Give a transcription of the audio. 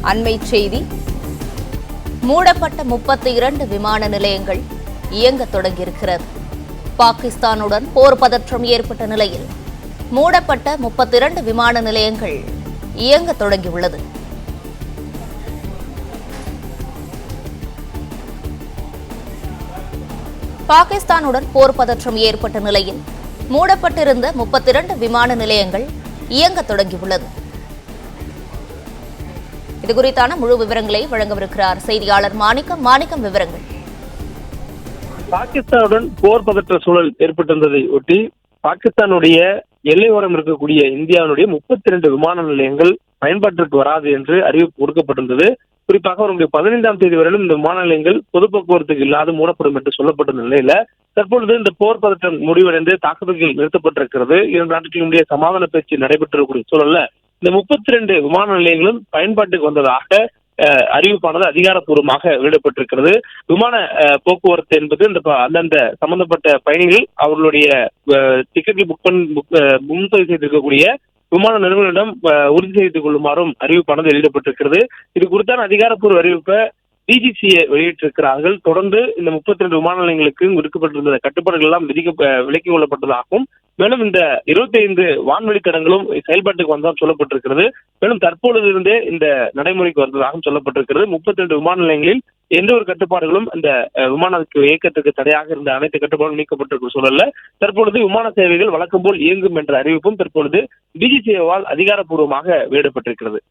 அண்மைச் செய்தி. மூடப்பட்ட 32 விமான நிலையங்கள் இயங்க தொடங்கியிருக்கிறது. பாகிஸ்தானுடன் போர் பதற்றம் ஏற்பட்ட நிலையில் மூடப்பட்ட 32 விமான நிலையங்கள் இயங்க தொடங்கியுள்ளது. பாகிஸ்தானுடன் போர் பதற்றம் ஏற்பட்ட நிலையில் மூடப்பட்டிருந்த 32 விமான நிலையங்கள் இயங்க தொடங்கியுள்ளது. இதுகுறித்தான முழு விவரங்களை வழங்கவிருக்கிறார் செய்தியாளர் மாணிக்கம். விவரங்கள். பாகிஸ்தானுடன் போர் பதற்ற சூழல் ஏற்பட்டிருந்ததை ஒட்டி பாகிஸ்தானுடைய எல்லையோரம் இருக்கக்கூடிய இந்தியாவுடைய 32 விமான நிலையங்கள் பயன்பாட்டிற்கு வராது என்று அறிவிப்பு கொடுக்கப்பட்டிருந்தது. குறிப்பாக வருகிற 15ஆம் தேதி வரையிலும் இந்த விமான நிலையங்கள் பொது போக்குவரத்துக்கு இல்லாது மூடப்படும் என்று சொல்லப்பட்ட நிலையில தற்பொழுது இந்த போர் பதற்றம் முடிவடைந்து தாக்குதல்கள் நிறுத்தப்பட்டிருக்கிறது. 2 நாட்களுடைய சமாதான பேச்சு நடைபெற்றிருக்கக்கூடிய சூழல்ல இந்த 32 விமான நிலையங்களும் பயன்பாட்டுக்கு வந்ததாக அறிவிப்பானது அதிகாரப்பூர்வமாக வெளியிடப்பட்டிருக்கிறது. விமான போக்குவரத்து என்பது அந்தந்த சம்பந்தப்பட்ட பயணிகள் அவர்களுடைய டிக்கெட்டில் முன்பதிவு செய்திருக்கக்கூடிய விமான நிறுவனங்களிடம் உறுதி செய்து கொள்ளுமாறும் அறிவிப்பானது வெளியிடப்பட்டிருக்கிறது. இது குறித்தான அதிகாரப்பூர்வ அறிவிப்பை டிஜிசிஏ வெளியிட்டிருக்கிறார்கள். தொடர்ந்து இந்த 32 விமான நிலையங்களுக்கு விடுக்கப்பட்டிருந்த கட்டுப்பாடுகள் எல்லாம் விலக்கிக் கொள்ளப்பட்டதாகவும், மேலும் இந்த 25 வான்வழி தடங்களும் செயல்பாட்டுக்கு வந்ததாக சொல்லப்பட்டிருக்கிறது. மேலும் தற்பொழுது இருந்தே இந்த நடைமுறைக்கு வந்ததாகவும் சொல்லப்பட்டிருக்கிறது. 32 விமான நிலையங்களில் எந்த ஒரு கட்டுப்பாடுகளும் இந்த விமான இயக்கத்திற்கு தடையாக இருந்த அனைத்து கட்டுப்பாடுகளும் நீக்கப்பட்டிருக்கும் சூழல்ல தற்பொழுது விமான சேவைகள் வழக்கம் போல் இயங்கும் என்ற அறிவிப்பும் தற்பொழுது டிஜிசிஏவால் அதிகாரப்பூர்வமாக வெளியிடப்பட்டிருக்கிறது.